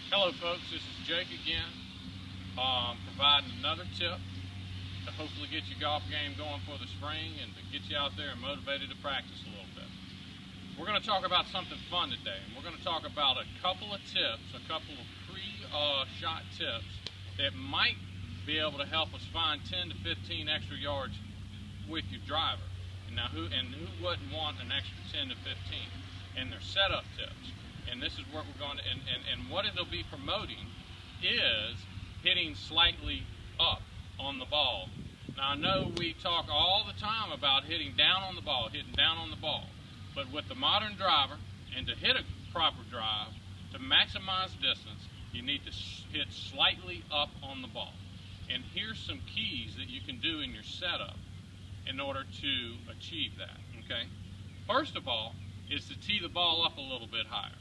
Hello folks, this is Jake again, providing another tip to hopefully get your golf game going for the spring and to get you out there and motivated to practice a little bit. We're going to talk about something fun today, and we're going to talk about a couple of tips, a couple of pre-shot tips that might be able to help us find 10 to 15 extra yards with your driver. Now, who wouldn't want an extra 10 to 15? And they're setup tips. And this is what we're going to, and what it'll be promoting is hitting slightly up on the ball. Now I know we talk all the time about hitting down on the ball, but with the modern driver, and to hit a proper drive, to maximize distance, you need to hit slightly up on the ball. And here's some keys that you can do in your setup in order to achieve that, okay? First of all, is to tee the ball up a little bit higher.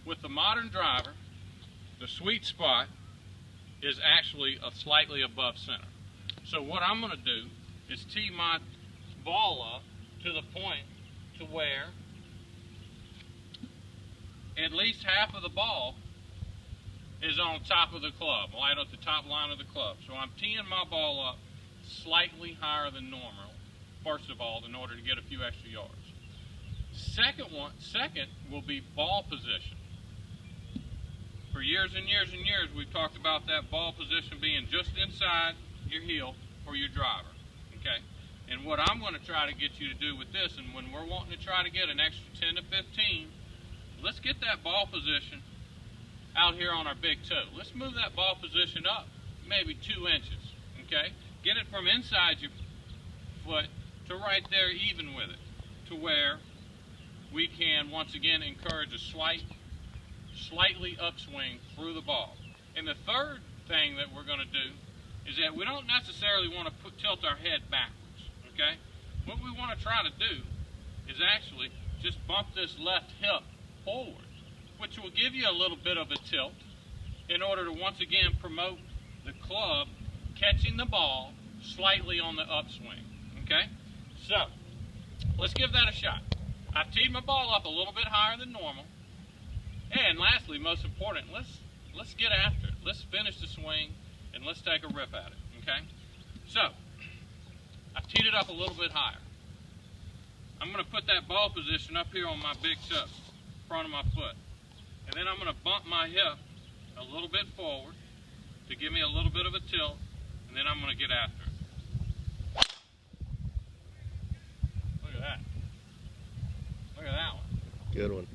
With the modern driver, the sweet spot is actually slightly above center. So what I'm going to do is tee my ball up to the point to where at least half of the ball is on top of the club, right at the top line of the club. So I'm teeing my ball up slightly higher than normal, first of all, in order to get a few extra yards. Second will be ball position. For years and years and years, we've talked about that ball position being just inside your heel for your driver, okay? And what I'm going to try to get you to do with this, and when we're wanting to try to get an extra 10 to 15, let's get that ball position out here on our big toe. Let's move that ball position up maybe 2 inches, okay? Get it from inside your foot to right there even with it, to where we can once again encourage a slightly upswing through the ball. And the third thing that we're going to do is that we don't necessarily want to tilt our head backwards, okay? What we want to try to do is actually just bump this left hip forward, which will give you a little bit of a tilt in order to once again promote the club catching the ball slightly on the upswing, okay? So, let's give that a shot. I've teed my ball up a little bit higher than normal. And lastly, most important, let's get after it. Let's finish the swing and let's take a rip at it, okay? So, I've teed it up a little bit higher. I'm going to put that ball position up here on my big toe, front of my foot. And then I'm going to bump my hip a little bit forward to give me a little bit of a tilt, and then I'm going to get after it. Look at that. Look at that one. Good one.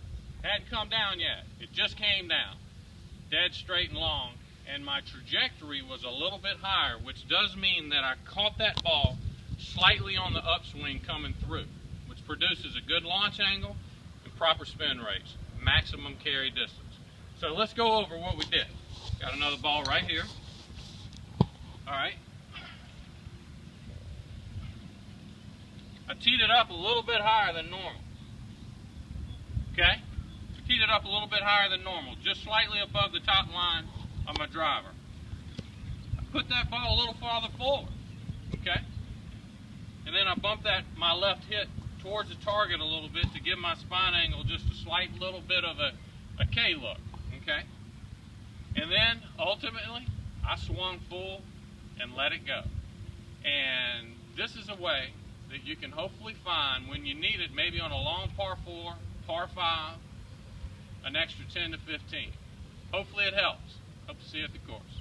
Hadn't come down yet. It just came down. Dead straight and long. And my trajectory was a little bit higher, which does mean that I caught that ball slightly on the upswing coming through, which produces a good launch angle and proper spin rates, maximum carry distance. So let's go over what we did. Got another ball right here. All right. I teed it up a little bit higher than normal. Okay? Teed it up a little bit higher than normal, just slightly above the top line of my driver. I put that ball a little farther forward, okay? And then I bump my left hip towards the target a little bit to give my spine angle just a slight little bit of a K look, okay? And then, ultimately, I swung full and let it go. And this is a way that you can hopefully find when you need it, maybe on a long par 4, par 5, an extra 10 to 15. Hopefully it helps. Hope to see you at the course.